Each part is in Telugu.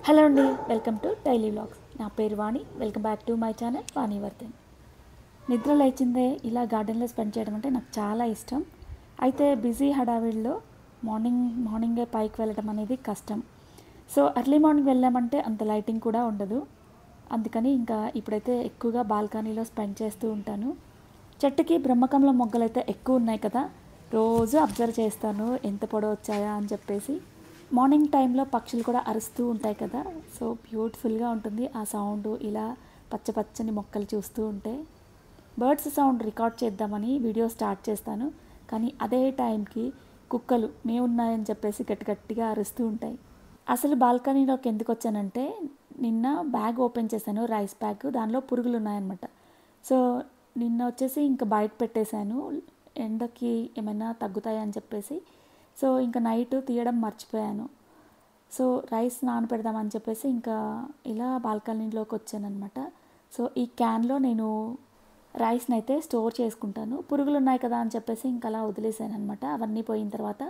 హలో అండి, వెల్కమ్ టు డైలీ వ్లాగ్స్. నా పేరు Vani. Welcome back to my channel Vani Vardhan. నిద్ర లేచిందే ఇలా గార్డెన్లో స్పెండ్ చేయడం అంటే నాకు చాలా ఇష్టం. అయితే బిజీ హడావిడిలో మార్నింగే పైకి వెళ్ళడం అనేది కష్టం. సో ఎర్లీ మార్నింగ్ వెళ్ళామంటే అంత లైటింగ్ కూడా ఉండదు. అందుకని ఇంకా ఇప్పుడైతే ఎక్కువగా బాల్కనీలో స్పెండ్ చేస్తూ ఉంటాను. చెట్టుకి బ్రహ్మకమలం మొగ్గలు అయితే ఎక్కువ ఉన్నాయి కదా, రోజు అబ్జర్వ్ చేస్తాను ఎంత పొడవు వచ్చాయా అని చెప్పేసి. మార్నింగ్ టైంలో పక్షులు కూడా అరుస్తూ ఉంటాయి కదా, సో బ్యూటిఫుల్గా ఉంటుంది ఆ సౌండ్. ఇలా పచ్చని మొక్కలు చూస్తూ ఉంటే బర్డ్స్ సౌండ్ రికార్డ్ చేద్దామని వీడియో స్టార్ట్ చేస్తాను, కానీ అదే టైంకి కుక్కలు మేమున్నాయని చెప్పేసి గట్టిగా అరుస్తూ ఉంటాయి. అసలు బాల్కనీలోకి ఎందుకు వచ్చానంటే, నిన్న బ్యాగ్ ఓపెన్ చేశాను, రైస్ బ్యాగ్. దానిలో పురుగులు ఉన్నాయన్నమాట. సో నిన్న వచ్చేసి ఇంకా బయట పెట్టేశాను, ఎండకి ఏమైనా తగ్గుతాయని చెప్పేసి. సో ఇంకా నైట్ తీయడం మర్చిపోయాను. సో రైస్ నానబెడదామని చెప్పేసి ఇంకా ఇలా బాల్కనీలోకి వచ్చానమాట. సో ఈ క్యాన్లో నేను రైస్ని అయితే స్టోర్ చేసుకుంటాను. పురుగులు ఉన్నాయి కదా అని చెప్పేసి ఇంకా అలా వదిలేసాను అనమాట. అవన్నీ పోయిన తర్వాత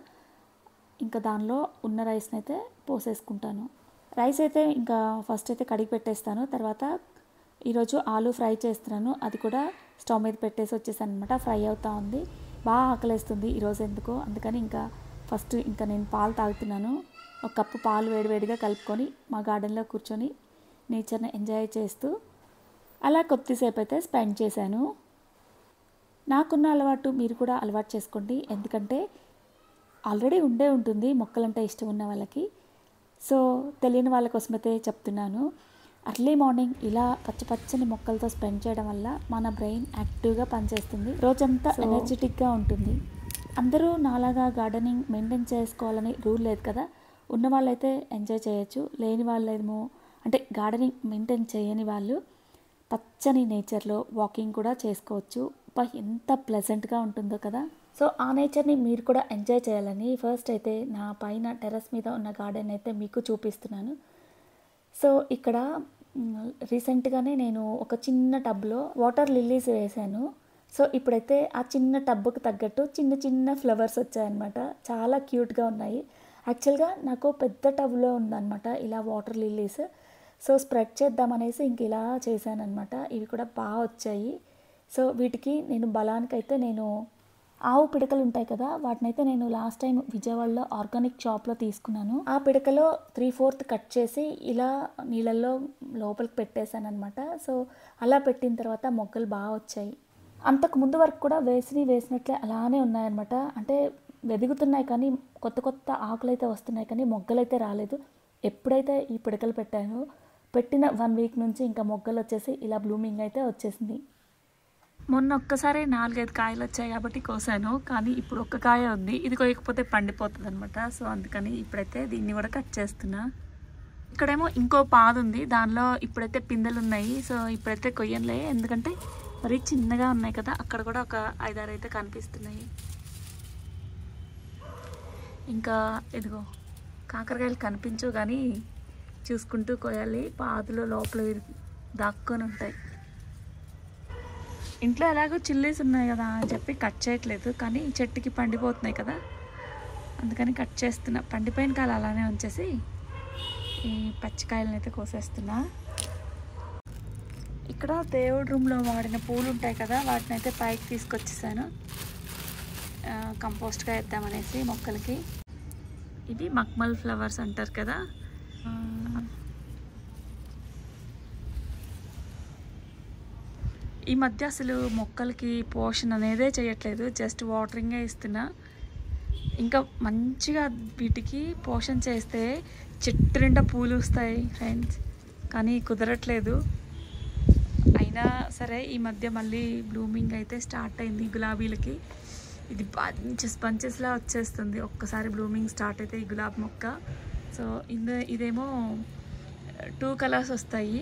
ఇంకా దానిలో ఉన్న రైస్ని అయితే పోసేసుకుంటాను. రైస్ అయితే ఇంకా ఫస్ట్ అయితే కడిగి పెట్టేస్తాను. తర్వాత ఈరోజు ఆలు ఫ్రై చేస్తున్నాను, అది కూడా స్టవ్ మీద పెట్టేసి వచ్చేసాను అనమాట. ఫ్రై అవుతూ ఉంది, బాగా ఆకలేస్తుంది ఈరోజు ఎందుకో. అందుకని ఇంకా ఫస్ట్ ఇంకా నేను పాలు తాగుతున్నాను. ఒక కప్పు పాలు వేడివేడిగా కలుపుకొని మా గార్డెన్లో కూర్చొని నేచర్ని ఎంజాయ్ చేస్తూ అలా కొద్దిసేపు అయితే స్పెండ్ చేశాను. నాకున్న అలవాటు మీరు కూడా అలవాటు చేసుకోండి, ఎందుకంటే ఆల్రెడీ ఉంటుంది మొక్కలంటే ఇష్టం ఉన్న వాళ్ళకి. సో తెలియని వాళ్ళ కోసమైతే చెప్తున్నాను. అర్లీ మార్నింగ్ ఇలా పచ్చని మొక్కలతో స్పెండ్ చేయడం వల్ల మన బ్రెయిన్ యాక్టివ్గా పనిచేస్తుంది, రోజంతా ఎనర్జెటిక్గా ఉంటుంది. అందరూ నాలాగా గార్డెనింగ్ మెయింటైన్ చేసుకోవాలని రూల్ లేదు కదా. ఉన్న వాళ్ళైతే ఎంజాయ్ చేయొచ్చు, లేని వాళ్ళేమో అంటే గార్డెనింగ్ మెయింటైన్ చేయని వాళ్ళు పచ్చని నేచర్లో వాకింగ్ కూడా చేసుకోవచ్చు. ఎంత ప్లెజెంట్గా ఉంటుందో కదా. సో ఆ నేచర్ని మీరు కూడా ఎంజాయ్ చేయాలని ఫస్ట్ అయితే నా పైన టెర్రస్ మీద ఉన్న గార్డెన్ అయితే మీకు చూపిస్తున్నాను. సో ఇక్కడ రీసెంట్గానే నేను ఒక చిన్న టబ్లో వాటర్ లిల్లీస్ వేసాను. సో ఇప్పుడైతే ఆ చిన్న టబ్కి తగ్గట్టు చిన్న ఫ్లవర్స్ వచ్చాయన్నమాట. చాలా క్యూట్గా ఉన్నాయి. యాక్చువల్గా నాకు పెద్ద టబ్లో ఉందన్నమాట ఇలా వాటర్ లిల్లీస్. సో స్ప్రెడ్ చేద్దామనేసి ఇంక ఇలా చేశానమాట. ఇవి కూడా బాగా వచ్చాయి. సో వీటికి నేను బలానికైతే నేను ఆవు పిడకలు ఉంటాయి కదా, వాటినైతే నేను లాస్ట్ టైం విజయవాడలో ఆర్గానిక్ షాప్లో తీసుకున్నాను. ఆ పిడకలో 3/4 కట్ చేసి ఇలా నీళ్ళల్లో లోపలికి పెట్టేశాను అనమాట. సో అలా పెట్టిన తర్వాత మొక్కలు బాగా వచ్చాయి. అంతకు ముందు వరకు కూడా వేసినట్లే అలానే ఉన్నాయన్నమాట. అంటే వెదుగుతున్నాయి కానీ కొత్త ఆకులు అయితే వస్తున్నాయి, కానీ మొగ్గలు అయితే రాలేదు. ఎప్పుడైతే ఈ పిడకలు పెట్టిన 1 వీక్ నుంచి ఇంకా మొగ్గలు వచ్చేసి ఇలా బ్లూమింగ్ అయితే వచ్చేసింది. మొన్న ఒక్కసారి 4-5 కాయలు వచ్చాయి కాబట్టి కోసాను, కానీ ఇప్పుడు ఒక్క కాయ ఉంది. ఇది కోయకపోతే పండిపోతుంది అనమాట. సో అందుకని ఇప్పుడైతే దీన్ని కూడా కట్ చేస్తున్నా. ఇక్కడేమో ఇంకో పాదు ఉంది, దానిలో ఇప్పుడైతే పిందెలు ఉన్నాయి. సో ఇప్పుడైతే కొయ్యనులే, ఎందుకంటే మరీ చిన్నగా ఉన్నాయి కదా. అక్కడ కూడా ఒక 5-6 అయితే కనిపిస్తున్నాయి. ఇంకా ఇదిగో కాకరకాయలు కనిపించవు కానీ చూసుకుంటూ కోయాలి, పాదులో లోపల దాక్కొని ఉంటాయి. ఇంట్లో ఎలాగో చిల్లీస్ ఉన్నాయి కదా అని చెప్పి కట్ చేయట్లేదు, కానీ చెట్టుకి పండిపోతున్నాయి కదా అందుకని కట్ చేస్తున్నా. పండిపోయిన కాయలు అలానే ఉంచేసి ఈ పచ్చికాయలను అయితే కోసేస్తున్నా. ఇక్కడ దేవుడి రూమ్లో వాడిన పూలు ఉంటాయి కదా, వాటిని అయితే పైకి తీసుకొచ్చేసాను కంపోస్ట్గా వేద్దామనేసి మొక్కలకి. ఇవి మక్మల్ ఫ్లవర్స్ అంటారు కదా. ఈ మధ్య అసలు మొక్కలకి పోషణ అనేదే చేయట్లేదు, జస్ట్ వాటరింగే ఇస్తున్నా. ఇంకా మంచిగా వీటికి పోషణ చేస్తే చెట్టు నిండా పూలు వస్తాయి ఫ్రెండ్స్, కానీ కుదరట్లేదు. అయినా సరే ఈ మధ్య మళ్ళీ బ్లూమింగ్ అయితే స్టార్ట్ అయింది గులాబీలకి. ఇది బంచెస్లా వచ్చేస్తుంది ఒక్కసారి బ్లూమింగ్ స్టార్ట్ అయితే ఈ గులాబీ మొక్క. సో ఇదేమో 2 కలర్స్ వస్తాయి.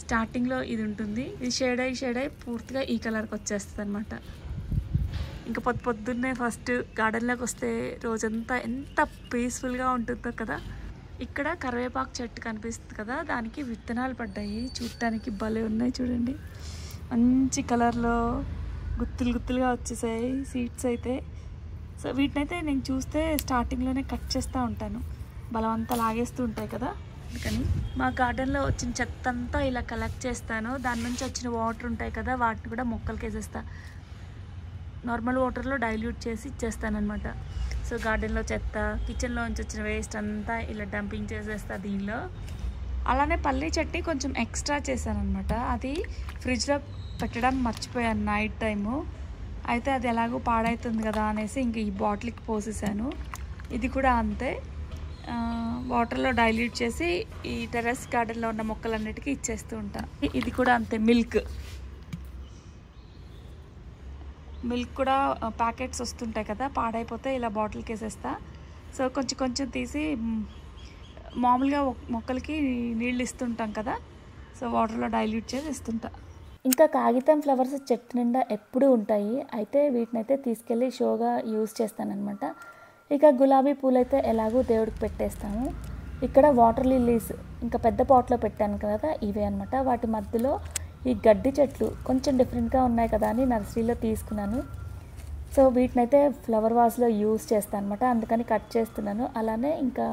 స్టార్టింగ్లో ఇది ఉంటుంది, ఇది షేడ్ అయ్యి పూర్తిగా ఈ కలర్కి వచ్చేస్తుంది అనమాట. ఇంకా పొద్దున్నే ఫస్ట్ గార్డెన్లోకి వస్తే రోజంతా ఎంత పీస్ఫుల్గా ఉంటుందో కదా. ఇక్కడ కరివేపాకు చెట్టు కనిపిస్తుంది కదా, దానికి విత్తనాలు పడ్డాయి. చూడటానికి భలే ఉన్నాయి చూడండి, మంచి కలర్లో గుత్తులుగా వచ్చేసాయి సీడ్స్ అయితే. సో వీటినైతే నేను చూస్తే స్టార్టింగ్లోనే కట్ చేస్తూ ఉంటాను, బలవంతా లాగేస్తూ ఉంటాయి కదా. అందుకని మా గార్డెన్లో వచ్చిన చెత్త అంతా ఇలా కలెక్ట్ చేస్తాను. దాని నుంచి వచ్చిన వాటర్ ఉంటాయి కదా, వాటిని కూడా మొక్కలకి వేసేస్తాను. నార్మల్ వాటర్లో డైల్యూట్ చేసి ఇచ్చేస్తానమాట. సో గార్డెన్లో చెత్త, కిచెన్లో నుంచి వచ్చిన వేస్ట్ అంతా ఇలా డంపింగ్ చేసేస్తా దీనిలో. అలానే పల్లి చట్నీ కొంచెం ఎక్స్ట్రా చేశానమాట. అది ఫ్రిడ్జ్లో పెట్టడం మర్చిపోయాను నైట్ టైము. అయితే అది ఎలాగో పాడవుతుంది కదా అనేసి ఇంక ఈ బాటిల్కి పోసేసాను. ఇది కూడా అంతే, వాటర్లో డైల్యూట్ చేసి ఈ టెర్రస్ గార్డెన్లో ఉన్న మొక్కలన్నిటికీ ఇచ్చేస్తూ ఉంటా. ఇది కూడా అంతే, మిల్క్ కూడా ప్యాకెట్స్ వస్తుంటాయి కదా, పాడైపోతే ఇలా బాటిల్కి వేసేస్తా. సో కొంచెం కొంచెం తీసి మామూలుగా మొక్కలకి నీళ్ళు ఇస్తుంటాం కదా, సో వాటర్లో డైల్యూట్ చేసి ఇస్తుంటా. ఇంకా కాగితం ఫ్లవర్స్ చెట్టు నిండా ఎప్పుడూ ఉంటాయి. అయితే వీటినైతే తీసుకెళ్ళి షోగా యూజ్ చేస్తానన్నమాట. ఇక గులాబీ పూలైతే ఎలాగో దేవుడికి పెట్టేస్తాము. ఇక్కడ వాటర్ లిల్లీస్ ఇంకా పెద్ద పాట్లో పెట్టాను కదా, ఇవే అనమాట. వాటి మధ్యలో ఈ గడ్డి చెట్లు కొంచెం డిఫరెంట్గా ఉన్నాయి కదా అని నర్సరీలో తీసుకున్నాను. సో వీటినైతే ఫ్లవర్ వాజ్లో యూజ్ చేస్తాను అనమాట, అందుకని కట్ చేస్తున్నాను. అలానే ఇంకా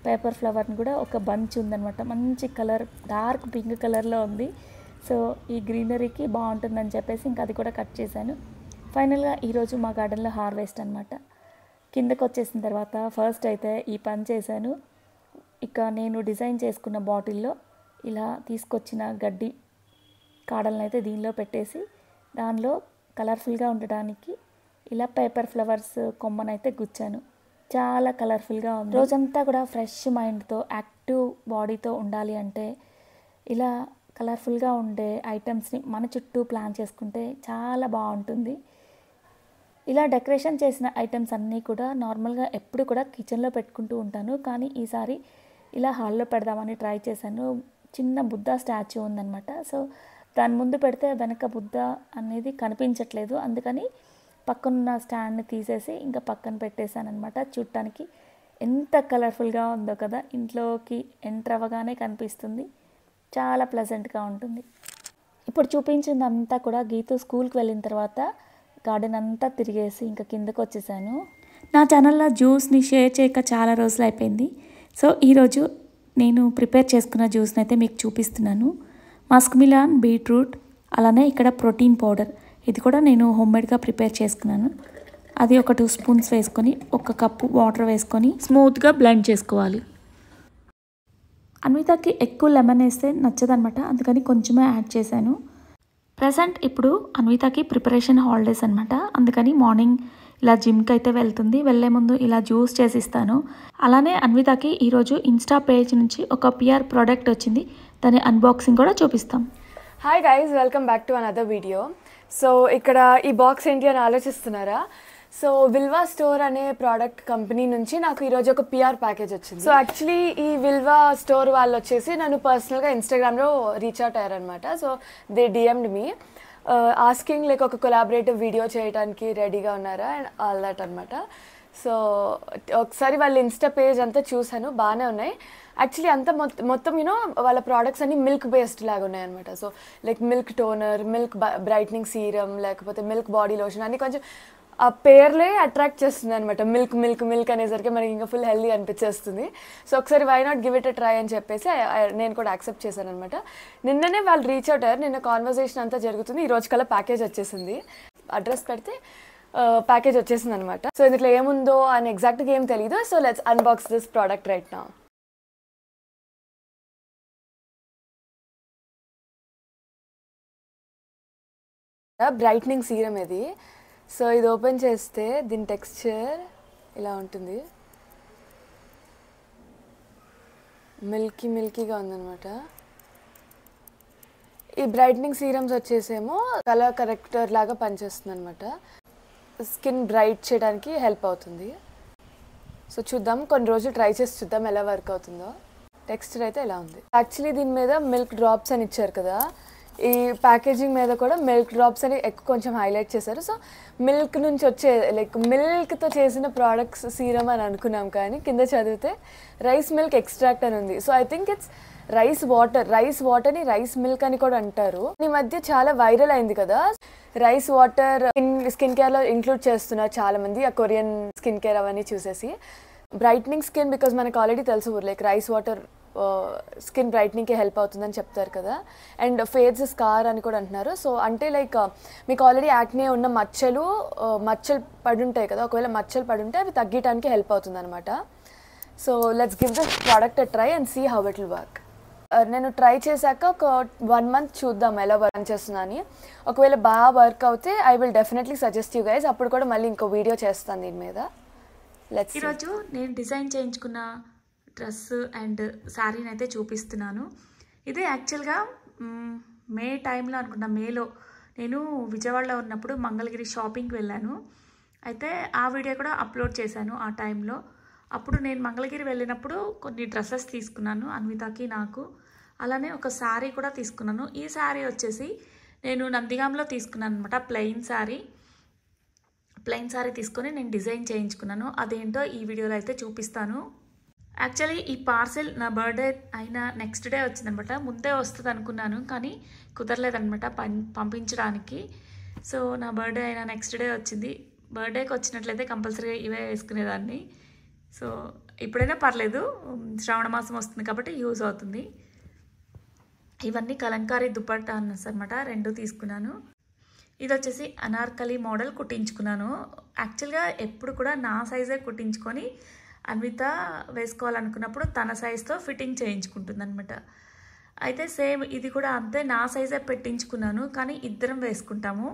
పేపర్ ఫ్లవర్ని కూడా ఒక బంచ్ ఉందనమాట, మంచి కలర్, డార్క్ పింక్ కలర్లో ఉంది. సో ఈ గ్రీనరీకి బాగుంటుందని చెప్పేసి ఇంకా అది కూడా కట్ చేశాను. ఫైనల్గా ఈరోజు మా గార్డెన్లో హార్వెస్ట్ అనమాట. కిందకు వచ్చేసిన తర్వాత ఫస్ట్ అయితే ఈ పని చేశాను. ఇక నేను డిజైన్ చేసుకున్న బాటిల్లో ఇలా తీసుకొచ్చిన గడ్డి కాడలను అయితే దీనిలో పెట్టేసి దానిలో కలర్ఫుల్గా ఉండడానికి ఇలా పేపర్ ఫ్లవర్స్ కొమ్మనైతే గుచ్చాను. చాలా కలర్ఫుల్గా ఉంది. రోజంతా కూడా ఫ్రెష్ మైండ్తో యాక్టివ్ బాడీతో ఉండాలి అంటే ఇలా కలర్ఫుల్గా ఉండే ఐటమ్స్ని మన చుట్టూ ప్లాన్ చేసుకుంటే చాలా బాగుంటుంది. ఇలా డెకరేషన్ చేసిన ఐటమ్స్ అన్నీ కూడా నార్మల్గా ఎప్పుడు కూడా కిచెన్లో పెట్టుకుంటూ ఉంటాను, కానీ ఈసారి ఇలా హాల్లో పెడదామని ట్రై చేశాను. చిన్న బుద్ధ స్టాచ్యూ ఉందన్నమాట. సో దాని ముందు పెడితే వెనక బుద్ధ అనేది కనిపించట్లేదు, అందుకని పక్కనున్న స్టాండ్ని తీసేసి ఇంకా పక్కన పెట్టేశాను అనమాట. చూడటానికి ఎంత కలర్ఫుల్గా ఉందో కదా, ఇంట్లోకి ఎంటర్ అవ్వగానే కనిపిస్తుంది, చాలా ప్లెజెంట్గా ఉంటుంది. ఇప్పుడు చూపించిందంతా కూడా గీతు స్కూల్కి వెళ్ళిన తర్వాత గార్డెన్ అంతా తిరిగేసి ఇంకా కిందకు వచ్చేసాను. నా ఛానల్లో జ్యూస్ని షేర్ చేయక చాలా రోజులు అయిపోయింది. సో ఈరోజు నేను ప్రిపేర్ చేసుకున్న జ్యూస్ని అయితే మీకు చూపిస్తున్నాను. మస్క్ మిలాన్, బీట్రూట్, అలానే ఇక్కడ ప్రోటీన్ పౌడర్, ఇది కూడా నేను హోమ్మేడ్గా ప్రిపేర్ చేసుకున్నాను. అది ఒక 2 స్పూన్స్ వేసుకొని 1 కప్పు వాటర్ వేసుకొని స్మూత్గా బ్లెండ్ చేసుకోవాలి. అన్వితకి ఎక్కువ లెమన్ వేస్తే నచ్చదనమాట, అందుకని కొంచెమే యాడ్ చేశాను. ప్రజెంట్ ఇప్పుడు అన్వితకి ప్రిపరేషన్ హాలిడేస్ అనమాట, అందుకని మార్నింగ్ ఇలా జిమ్కి అయితే వెళ్తుంది. వెళ్ళే ముందు ఇలా జ్యూస్ చేసి ఇస్తాను. అలానే అన్వితకి ఈరోజు ఇన్స్టా పేజ్ నుంచి ఒక పిఆర్ ప్రోడక్ట్ వచ్చింది, దాని అన్బాక్సింగ్ కూడా చూపిస్తాం. Hi guys, welcome back to another video. So ఇక్కడ ఈ బాక్స్ ఏంటి అని ఆలోచిస్తున్నారా? సో విల్వా స్టోర్ అనే ప్రోడక్ట్ కంపెనీ నుంచి నాకు ఈరోజు ఒక పిఆర్ ప్యాకేజ్ వచ్చింది. సో యాక్చువల్లీ ఈ విల్వా స్టోర్ వాళ్ళు వచ్చేసి నన్ను పర్సనల్గా ఇన్స్టాగ్రామ్లో రీచ్ అవుట్ అయ్యారనమాట. So they DMed me asking like ఒక కొలాబరేటివ్ వీడియో చేయడానికి రెడీగా ఉన్నారా అండ్ ఆల్ దట్ అనమాట. సో ఒకసారి వాళ్ళ ఇన్స్టా పేజ్ అంతా చూసాను, బాగానే ఉన్నాయి. యాక్చువల్లీ అంతా మొత్తం యూనో వాళ్ళ ప్రోడక్ట్స్ అన్ని మిల్క్ బేస్డ్ లాగా ఉన్నాయన్నమాట. So like milk toner, milk brightening serum, లేకపోతే మిల్క్ బాడీ లోషన్, అన్ని కొంచెం ఆ పేర్లే అట్రాక్ట్ చేస్తుంది అనమాట. మిల్క్ మిల్క్ మిల్క్ అనేసరికి మనకి ఇంకా ఫుల్ హెల్దీ అనిపించేస్తుంది. సో ఒకసారి why not give it a try అని చెప్పేసి నేను కూడా యాక్సెప్ట్ చేశాను అనమాట. నిన్ననే వాళ్ళు రీచ్ అవుట్ అయ్యారు, నిన్న కాన్వర్సేషన్ అంతా జరుగుతుంది. ఈ రోజు కల్లా ప్యాకేజ్ వచ్చేసింది. అడ్రస్ పెడితే ప్యాకేజ్ వచ్చేసింది అనమాట. సో ఇందులో ఏముందో అని ఎగ్జాక్ట్గా ఏం తెలియదు. So let's unbox this product right now. Brightening serum ఇది. సో ఇది ఓపెన్ చేస్తే దీని టెక్స్చర్ ఇలా ఉంటుంది, మిల్కీగా ఉందన్నమాట. ఈ బ్రైట్నింగ్ సీరమ్స్ వచ్చేసేమో కలర్ కరెక్టర్ లాగా పనిచేస్తుంది అనమాట. స్కిన్ బ్రైట్ చేయడానికి హెల్ప్ అవుతుంది. సో చూద్దాం, కొన్ని రోజులు ట్రై చేసి చూద్దాం ఎలా వర్క్ అవుతుందో. టెక్స్చర్ అయితే ఎలా ఉంది. యాక్చువల్లీ దీని మీద మిల్క్ డ్రాప్స్ అని ఇచ్చారు కదా, ఈ ప్యాకేజింగ్ మీద కూడా మిల్క్ డ్రాప్స్ అని ఎక్కువ కొంచెం హైలైట్ చేశారు. సో మిల్క్ నుంచి వచ్చే లైక్ మిల్క్తో చేసిన ప్రోడక్ట్స్ సీరం అని అనుకున్నాం, కానీ కింద చదివితే రైస్ మిల్క్ ఎక్స్ట్రాక్ట్ అని ఉంది. So I think it's rice వాటర్ని రైస్ మిల్క్ అని కూడా అంటారు. ఈ మధ్య చాలా వైరల్ అయింది కదా రైస్ వాటర్ స్కిన్ కేర్లో ఇంక్లూడ్ చేస్తున్నారు చాలా మంది, ఆ కొరియన్ స్కిన్ కేర్ అవన్నీ చూసేసి. బ్రైట్నింగ్ స్కిన్ బికాజ్ మనకు ఆల్రెడీ తెలుసు లైక్ రైస్ వాటర్ స్కిన్ బ్రైట్నింగ్కి హెల్ప్ అవుతుందని చెప్తారు కదా. అండ్ ఫేడ్స్ స్కార్ అని కూడా అంటున్నారు. సో అంటే లైక్ మీకు ఆల్రెడీ యాక్నే ఉన్న మచ్చలు పడుంటాయి కదా, ఒకవేళ మచ్చలు పడుంటే అవి తగ్గడానికి హెల్ప్ అవుతుంది అనమాట. So let's give this product a try and see how it will work. నేను ట్రై చేశాక ఒక 1 month చూద్దాం ఎలా వర్క్ చేస్తున్నా అని. ఒకవేళ బాగా వర్క్ అవుతే I will definitely suggest you guys. అప్పుడు కూడా మళ్ళీ ఇంకో వీడియో చేస్తాను దీని మీద. ఈరోజు నేను డిజైన్ చేయించుకున్న డ్రెస్ అండ్ శారీని అయితే చూపిస్తున్నాను. ఇది యాక్చువల్గా మే టైంలో అనుకున్నా, మేలో నేను విజయవాడలో ఉన్నప్పుడు మంగళగిరి షాపింగ్కి వెళ్ళాను. అయితే ఆ వీడియో కూడా అప్లోడ్ చేశాను ఆ టైంలో. అప్పుడు నేను మంగళగిరి వెళ్ళినప్పుడు కొన్ని డ్రెస్సెస్ తీసుకున్నాను అన్వితకి, నాకు. అలానే ఒక శారీ కూడా తీసుకున్నాను. ఈ శారీ వచ్చేసి నేను నందిగాంలో తీసుకున్నాను అనమాట. ప్లెయిన్ శారీ తీసుకొని నేను డిజైన్ చేయించుకున్నాను. అదేంటో ఈ వీడియోలో అయితే చూపిస్తాను. యాక్చువల్లీ ఈ పార్సెల్ నా బర్త్డే అయిన నెక్స్ట్ డే వచ్చిందనమాట. ముందే వస్తుంది అనుకున్నాను కానీ కుదరలేదనమాట పంపించడానికి. సో నా బర్త్డే అయిన నెక్స్ట్ డే వచ్చింది. బర్త్డేకి వచ్చినట్లయితే కంపల్సరీగా ఇవే వేసుకునేదాన్ని. సో ఇప్పుడైనా పర్లేదు, శ్రావణ మాసం వస్తుంది కాబట్టి యూజ్ అవుతుంది. ఇవన్నీ కలంకారీ దుపట్టా అనమాట, 2 తీసుకున్నాను. ఇది వచ్చేసి అనార్కలి మోడల్ కుట్టించుకున్నాను. యాక్చువల్గా ఎప్పుడు కూడా నా సైజే కుట్టించుకొని అన్విత వేసుకోవాలనుకున్నప్పుడు తన సైజ్తో ఫిట్టింగ్ చేయించుకుంటుంది అనమాట. అయితే సేమ్ ఇది కూడా అంతే, నా సైజే పెట్టించుకున్నాను. కానీ ఇద్దరం వేసుకుంటాము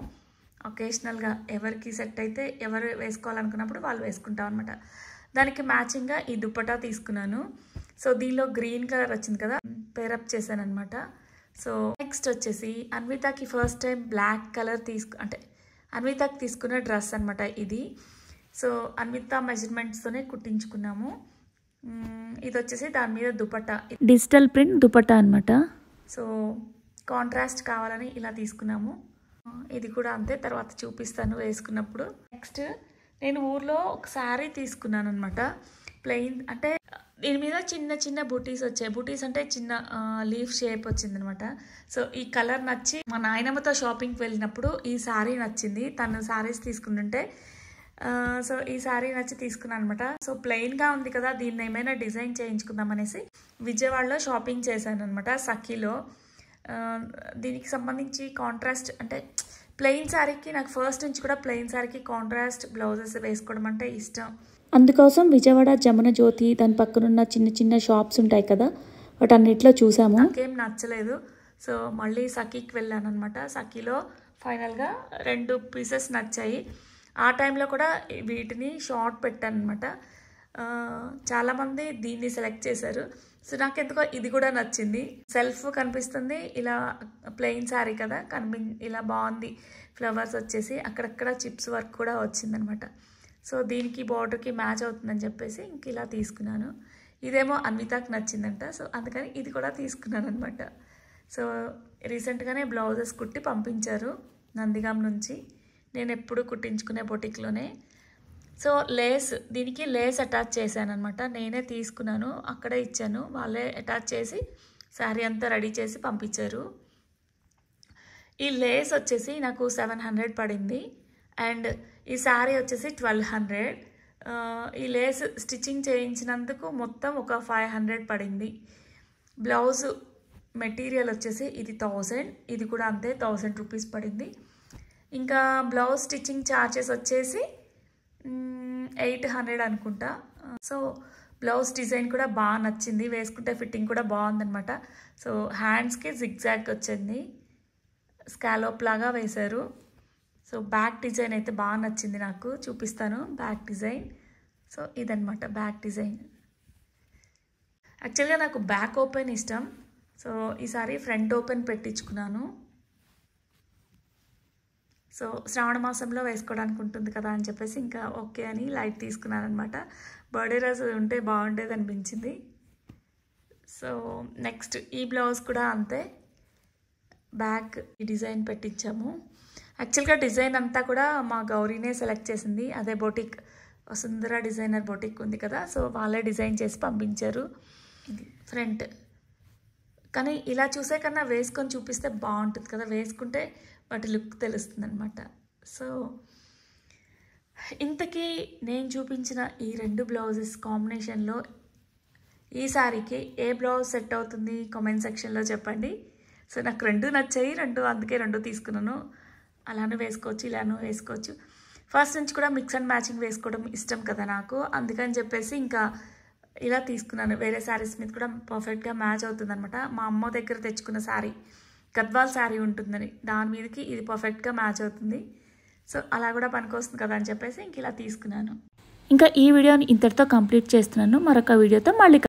ఒకేషనల్గా. ఎవరికి సెట్ అయితే ఎవరు వేసుకోవాలనుకున్నప్పుడు వాళ్ళు వేసుకుంటాం అనమాట. దానికి మ్యాచింగ్గా ఈ దుపట్టా తీసుకున్నాను. సో దీనిలో గ్రీన్ కలర్ వచ్చింది కదా, పేరప్ చేశాను అనమాట. సో నెక్స్ట్ వచ్చేసి అన్వితకి ఫస్ట్ టైం బ్లాక్ కలర్ అన్వితకి తీసుకున్న డ్రెస్ అనమాట ఇది. సో అన్విత మెజర్మెంట్స్తోనే కుట్టించుకున్నాము. ఇది వచ్చేసి దాని మీద దుపట్టా, డిజిటల్ ప్రింట్ దుపట్టా అనమాట. సో కాంట్రాస్ట్ కావాలని ఇలా తీసుకున్నాము. ఇది కూడా అంతే, తర్వాత చూపిస్తాను వేసుకున్నప్పుడు. నెక్స్ట్ నేను ఊర్లో ఒక శారీ తీసుకున్నాను అనమాట. ప్లెయిన్ అంటే దీని మీద చిన్న చిన్న బూటీస్ వచ్చాయి. బూటీస్ అంటే చిన్న లీఫ్ షేప్ వచ్చిందనమాట. సో ఈ కలర్ నచ్చి మా నాయనమ్మతో షాపింగ్కి వెళ్ళినప్పుడు ఈ శారీ నచ్చింది. తను శారీస్ తీసుకుంటుంటే సో ఈ శారీ నచ్చి తీసుకున్నాను అనమాట. సో ప్లెయిన్గా ఉంది కదా, దీన్ని ఏమైనా డిజైన్ చేయించుకుందాం అనేసి విజయవాడలో షాపింగ్ చేశాను అనమాట, సఖీలో. దీనికి సంబంధించి కాంట్రాస్ట్ అంటే ప్లెయిన్ శారీకి నాకు ఫస్ట్ నుంచి కూడా ప్లెయిన్ శారీకి కాంట్రాస్ట్ బ్లౌజెస్ వేసుకోవడం అంటే ఇష్టం. అందుకోసం విజయవాడ జమున జ్యోతి దాని పక్కనున్న చిన్న చిన్న షాప్స్ ఉంటాయి కదా, వాటన్నిటిలో చూసాము. నాకేం నచ్చలేదు. సో మళ్ళీ సఖీకి వెళ్ళాను అనమాట. సఖీలో ఫైనల్గా 2 పీసెస్ నచ్చాయి. ఆ టైంలో కూడా వీటిని షార్ట్ పెట్టాను అనమాట. చాలామంది దీన్ని సెలెక్ట్ చేశారు. సో నాకు ఎందుకో ఇది కూడా నచ్చింది. సెల్ఫ్ కనిపిస్తుంది, ఇలా ప్లెయిన్ శారీ కదా, ఇలా బాగుంది. ఫ్లవర్స్ వచ్చేసి అక్కడక్కడ చిప్స్ వర్క్ కూడా వచ్చిందనమాట. సో దీనికి బార్డర్కి మ్యాచ్ అవుతుందని చెప్పేసి ఇంక ఇలా తీసుకున్నాను. ఇదేమో అన్వితకి నచ్చిందంట. సో అందుకని ఇది కూడా తీసుకున్నాను అనమాట. సో రీసెంట్గానే బ్లౌజెస్ కుట్టి పంపించారు నందిగాం నుంచి. నేను ఎప్పుడు కుట్టించుకునే బొటిక్లోనే. సో దీనికి లేస్ అటాచ్ చేశాను అనమాట. నేనే తీసుకున్నాను, అక్కడే ఇచ్చాను. వాళ్ళే అటాచ్ చేసి శారీ అంతా రెడీ చేసి పంపించారు. ఈ లేస్ వచ్చేసి నాకు 700 పడింది. అండ్ ఈ శారీ వచ్చేసి 1200. ఈ లేస్ స్టిచ్చింగ్ చేయించినందుకు మొత్తం ఒక 500 పడింది. బ్లౌజ్ మెటీరియల్ వచ్చేసి ఇది 1000, ఇది కూడా అంతే 1000 రూపీస్ పడింది. ఇంకా బ్లౌజ్ స్టిచ్చింగ్ ఛార్జెస్ వచ్చేసి 800 అనుకుంటా. సో బ్లౌజ్ డిజైన్ కూడా బాగా నచ్చింది, వేసుకుంటే ఫిట్టింగ్ కూడా బాగుందనమాట. సో హ్యాండ్స్కి జిగ్జాగ్ వచ్చింది, స్కాలోప్ లాగా వేశారు. సో బ్యాక్ డిజైన్ అయితే బాగా నచ్చింది నాకు, చూపిస్తాను బ్యాక్ డిజైన్. సో ఇదనమాట బ్యాక్ డిజైన్. యాక్చువల్గా నాకు బ్యాక్ ఓపెన్ ఇష్టం. సో ఈసారి ఫ్రంట్ ఓపెన్ పెట్టించుకున్నాను. సో శ్రావణ మాసంలో వేసుకోవడానికి ఉంటుంది కదా అని చెప్పేసి ఇంకా ఓకే అని లైట్ తీసుకున్నాను అనమాట. బర్త్డే రోజు ఉంటే బాగుండేది అనిపించింది. సో నెక్స్ట్ ఈ బ్లౌజ్ కూడా అంతే, బ్యాక్ ఈ డిజైన్ పెట్టించాము. యాక్చువల్గా డిజైన్ అంతా కూడా మా గౌరీనే సెలెక్ట్ చేసింది. అదే బొటిక్ సుందర డిజైనర్ బొటిక్ ఉంది కదా, సో వాళ్ళే డిజైన్ చేసి పంపించారు. ఇది ఫ్రంట్. కానీ ఇలా చూసే కన్నా వేసుకొని చూపిస్తే బాగుంటుంది కదా, వేసుకుంటే వాటి లుక్ తెలుస్తుంది అనమాట. సో ఇంతకీ నేను చూపించిన ఈ 2 బ్లౌజెస్ కాంబినేషన్లో ఈ శారీకి ఏ బ్లౌజ్ సెట్ అవుతుంది కామెంట్ సెక్షన్లో చెప్పండి. సో నాకు 2 నచ్చాయి, అందుకే 2 తీసుకున్నాను. అలానే వేసుకోవచ్చు, ఇలానూ వేసుకోవచ్చు. ఫస్ట్ నుంచి కూడా మిక్స్ అండ్ మ్యాచింగ్ వేసుకోవడం ఇష్టం కదా నాకు, అందుకని చెప్పేసి ఇంకా ఇలా తీసుకున్నాను. వేరే శారీస్ మీద కూడా పర్ఫెక్ట్గా మ్యాచ్ అవుతుంది అనమాట. మా అమ్మ దగ్గర తెచ్చుకున్న శారీ గద్వాల్ శారీ ఉంటుందని, దాని మీదకి ఇది పర్ఫెక్ట్గా మ్యాచ్ అవుతుంది. సో అలా కూడా పనికొస్తుంది కదా అని చెప్పేసి ఇంక ఇలా తీసుకున్నాను. ఇంకా ఈ వీడియోని ఇంతటితో కంప్లీట్ చేస్తున్నాను. మరొక వీడియోతో మళ్ళీ